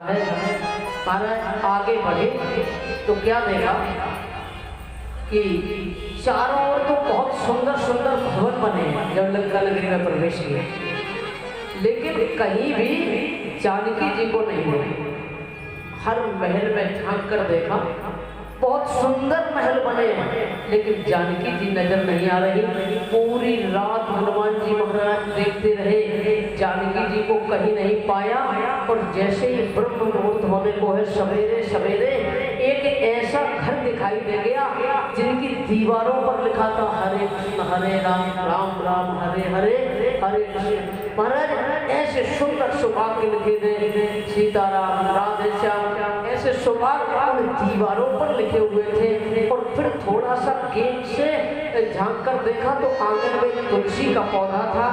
महाराज आगे बढ़े तो क्या देखा कि चारों ओर तो बहुत सुंदर सुंदर भवन बने हैं जब लंका नगरी में प्रवेश किए, लेकिन कहीं भी जानकी जी को नहीं मिली। हर महल में झांक कर देखा, बहुत सुंदर महल बने हैं, लेकिन जानकी जी नजर नहीं आ रही। पूरी रात हनुमान जी महाराज देखते रहे, जानकी जी को कहीं नहीं पाया। और जैसे ही ब्रह्म मुहूर्त होने को है, सवेरे सवेरे एक ऐसा घर दिखाई दे गया जिनकी दीवारों पर लिखा था हरे कृष्ण हरे राम राम राम हरे हरे हरे कृष्ण। महाराज ऐसे सुंदर सौभाग्य लिखे थे, सीताराम राधे श्याम, ऐसे सौभाग्य दीवारों पर लिखे हुए थे। और फिर थोड़ा सा गेट से झांक कर देखा तो आंगन में तुलसी का पौधा था।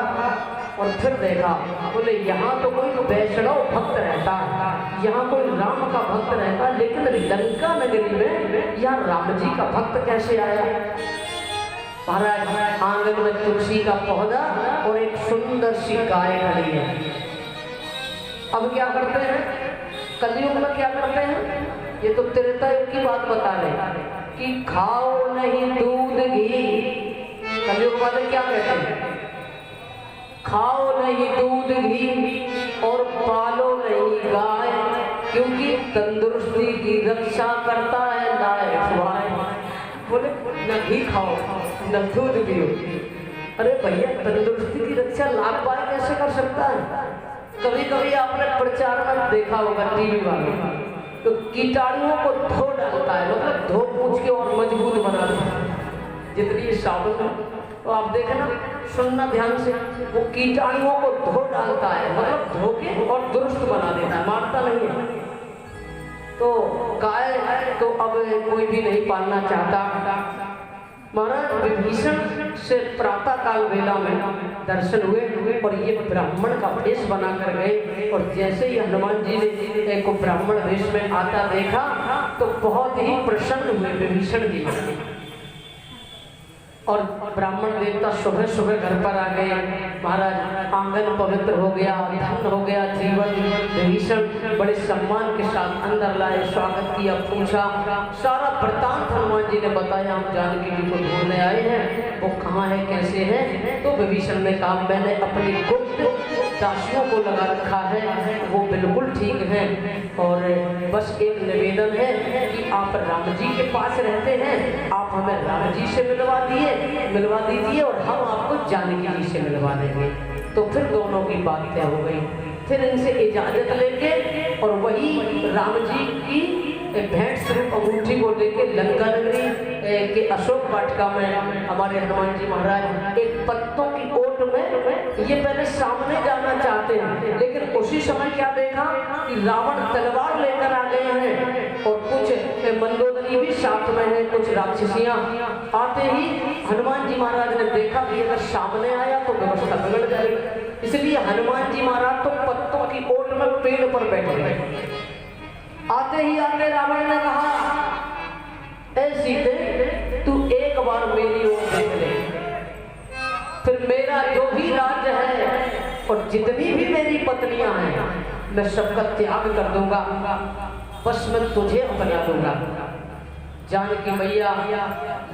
और फिर देखा, बोले यहाँ तो कोई वैष्णव भक्त रहता है, यहाँ कोई राम का भक्त रहता, लेकिन लंका नगरी में यहाँ राम जी का भक्त कैसे आया। महाराज आंगन में तुलसी का पौधा और एक सुंदर सी गाय खड़ी है। अब क्या करते हैं, कलयुग में क्या करते हैं, ये तो त्रेता युग की बात बता रहे कि खाओ नहीं दूध घी। कलयुग वाले क्या कहते हैं, खाओ नहीं दूध घी और पालो नहीं गाय, क्योंकि तंदुरुस्ती की रक्षा करता है लाए। बोले न घी खाओ न दूध पियो। अरे भैया, तंदुरुस्ती की रक्षा लाभपाई कैसे कर सकता है। कभी कभी आपने प्रचार में देखा होगा टीवी वालों, तो कीटाणुओं को धो डालता है, मतलब धो पूछ के और मजबूत बना देता है। जितनी साबुन है तो आप देखना, सुनना ध्यान से, वो कीटाणुओं को धो डालता है, मतलब धो के और दुरुस्त बना देता है, मारता नहीं है। तो गाय तो अब कोई भी नहीं पालना चाहता। महाराज विभीषण से प्रातः काल वेला में दर्शन हुए और ये ब्राह्मण का वेश बना कर गए। और जैसे ही हनुमान जी ने एक ब्राह्मण वेश में आता देखा तो बहुत ही प्रसन्न हुए विभीषण जी। और ब्राह्मण देवता सुबह सुबह घर पर आ गए। महाराज आंगन पवित्र हो गया, धन्य हो गया जीवन। विभीषण बड़े सम्मान के साथ अंदर लाए, स्वागत किया, पूछा, सारा वृत्तांत हनुमान जी ने बताया। हम जानकी जी को ढूंढने आए हैं, वो कहाँ है, कैसे है। तो विभीषण ने कहा, मैंने अपनी गुप्त दासियों को लगा रखा है, वो बिल्कुल ठीक है। और बस एक निवेदन है कि आप राम जी के पास रहते हैं, आप हमें राम जी से मिलवा दीजिए और हम आपको जानकी जी से मिलवा देंगे। तो फिर दोनों की बात तय हो गई। फिर इनसे इजाजत लेके और वही राम जी की भेंट स्वरूप अंगूठी को लेके लंका नगरी के अशोक वाटिका में हमारे हनुमान जी महाराज एक पत्तों की ओट में ये पहले सामने जाना चाहते हैं, लेकिन उसी समय क्या देखा कि रावण तलवार लेकर आ गए हैं और कुछ मंदोदरी भी साथ में है, कुछ राक्षसियां। आते ही हनुमान जी महाराज ने देखा कि अगर सामने आया तो व्यवस्था बिगड़ जाएगी, इसलिए हनुमान जी महाराज तो पत्तों की ओट में पेड़ पर बैठ गए। आते ही आगे रावण ने कहा, ऐ सीते, तू एक बार मेरी ओर देख ले, फिर मेरा जो भी राज्य है और जितनी भी मेरी पत्नियां हैं मैं सबका त्याग कर दूंगा, बस मैं तुझे अपना दूंगा। जानकी मैया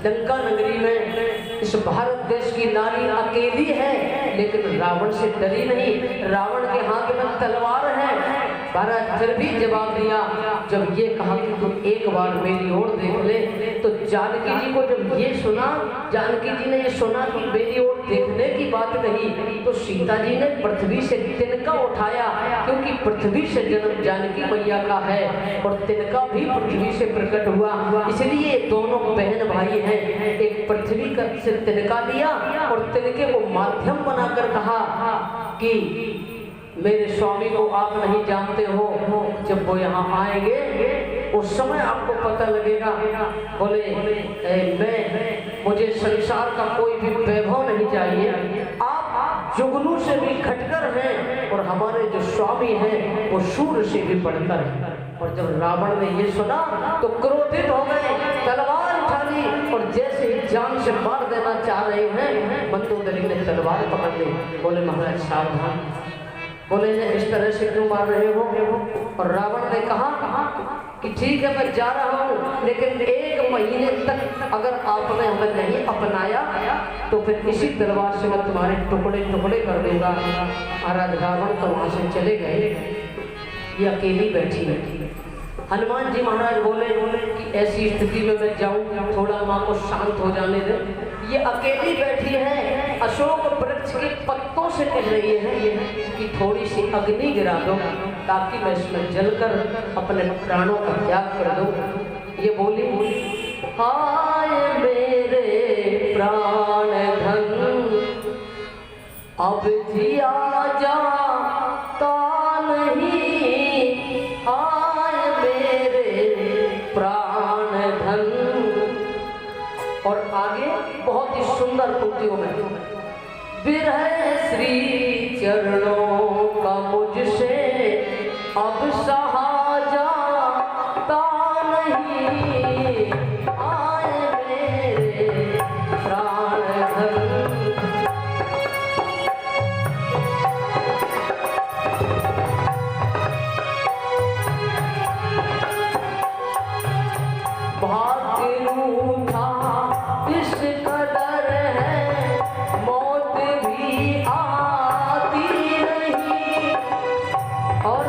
लंका नगरी में इस भारत देश की नारी अकेली है, लेकिन रावण से डरी नहीं। रावण के हाथ में तलवार है। महाराज फिर भी जवाब दिया, जब ये कहा कि तुम एक बार मेरी ओर देख ले, तो जानकी जी को जब ये सुना, जानकी जी ने ये सुना कि मेरी ओर देखने की बात कही, तो सीता जी ने पृथ्वी से तिनका उठाया, क्योंकि पृथ्वी से जन्म जानकी मैया का है और तिनका भी पृथ्वी से प्रकट हुआ। इसलिए दोनों बहन भाई हैं। एक पृथ्वी का से तिनका लिया और तिनके को माध्यम बनाकर कहा कि मेरे स्वामी को आप नहीं जानते हो, जब वो यहाँ आएंगे उस समय आपको पता लगेगा। बोले मुझे संसार का कोई भी वैभव नहीं चाहिए, आप जुगनू से भी घटकर हैं और हमारे जो स्वामी हैं वो सूर्य से भी बढ़कर हैं। और जब रावण ने ये सुना तो क्रोधित हो गए, तलवार उठा ली और जैसे ही जान से मार देना चाह रहे हैं, मंदोदरी ने तलवार पकड़ ली। बोले महाराज सावधान। बोले इस तरह से क्यों मार रहे हो। और रावण ने कहा कि ठीक है मैं जा रहा हूँ, लेकिन 1 महीने तक अगर आपने हमें नहीं अपनाया तो फिर इसी तलवार से मैं तुम्हारे टुकड़े टुकड़े कर दूंगा। महाराज रावण तो वहां से चले गए, ये अकेली बैठी है। हनुमान जी महाराज बोले कि ऐसी स्थिति में मैं जाऊं, थोड़ा माँ को शांत हो जाने दे। ये अकेली बैठी है, अशोक वृक्ष के पत्तों से कह रही है कि थोड़ी सी अग्नि गिरा दो ताकि मैं इसमें जलकर अपने प्राणों का त्याग कर दूं। ये बोली हाय मेरे प्राण धन, अब जिया जाता नहीं, हाय मेरे प्राण धन। और आगे बहुत ही सुंदर पंक्तियों में विरह श्री चरणों का मुझसे अब सहा जाता नहीं, आए मेरे प्राण धन। भाग्य रूठा इस कदर है, मौत भी आती नहीं। और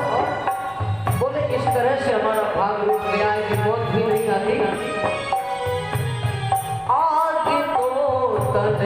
बोले इस तरह से हमारा भाग रूठ गया है कि मौत भी नहीं आती। आगे तो तन